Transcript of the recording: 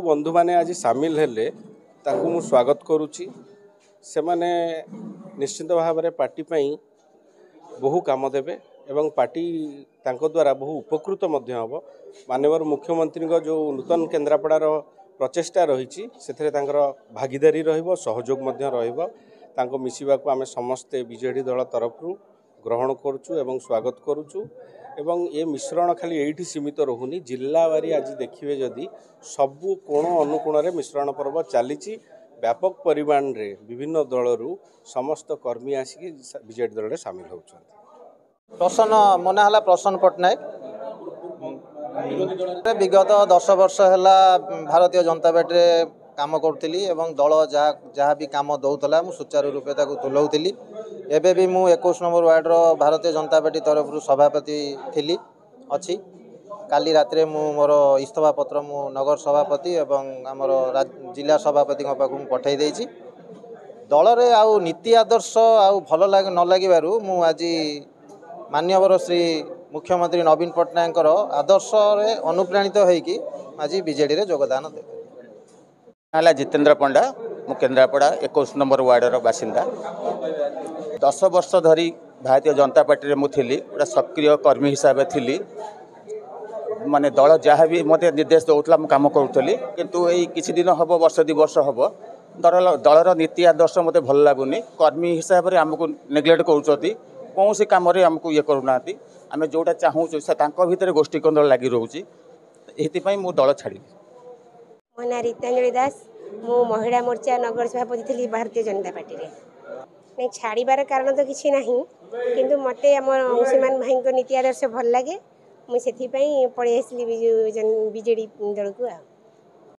बंधु मैंने आज सामिल हेले ताकू मु स्वागत करुच्ची से माने निश्चित भाव में पार्टी बहु काम देवे एवं पार्टी तांको द्वारा बहु उपकृत हम माननीय मुख्यमंत्री जो नूतन केन्द्रापड़ार प्रचेष्टा रही से भागीदारी सहयोग रहिबो मिसिबा को आमे समस्ते बीजेडी दल तरफ ग्रहण करुचु एवं स्वागत करुचु एवं ये मिश्रण खाली एठी सीमित रहुनी जिल्लावारी आज देखिए जदि सबु कोण अनुकोण रे मिश्रण पर्व चली व्यापक परिमाण रे विभिन्न दलरू समस्त कर्मी आसिक बीजेडी दल रे सामिल होउछन्ति। प्रसन्न मना हला प्रसन्न पटनायक विगत 10 वर्ष है भारतीय जनता पार्टी काम करुली एवं दल जहाँ भी काम दौला मु सुचारू रूपे तुलाऊली एबे भी मु 21 number ward Bharatiya Janata party तरफ सभापति थी अच्छी काली रात्रे मु मोर इस्तफा पत्र मु नगर सभापति एवं आमर जिला सभापति पाखु पठाई देछि दल रे आउ नीति आदर्श आउ भल लाग न लागिबारु मु आज मान्यवर श्री मुख्यमंत्री नवीन पट्टनायक आदर्श रे अनुप्राणित होइकी आज बीजेडी रे योगदान दे। जितेंद्र पंडा मु केन्द्रापड़ा 21 नंबर वार्डर बासिंदा 10 वर्ष धरी भारतीय जनता पार्टी मु थी गोटे सक्रिय कर्मी हिसाब थी माने दल जहाँ भी मत निर्देश दौला मु काम करूली किंतु यही किछि दिन हम वर्ष 2 वर्ष हम दलर नीति आदर्श मत भल लगुनि कर्मी हिसाब से आमको नेग्लेक्ट करुँच कौन सी कम आमको ये करूना आम जोटा चाहूँ भितर गोष्ठी केन्द्र लगी रोचे ये मु दल छाड़ी। मो ना रीतांजलि दास मु महिला मोर्चा नगर सभापति थी भारतीय जनता पार्टी रे नहीं छाड़बार कारण तो किसी ना किंतु मते आम मुसलमान भाई नीति आदर्श भल लगे मुझे पलि आसली बीजेडी दल को।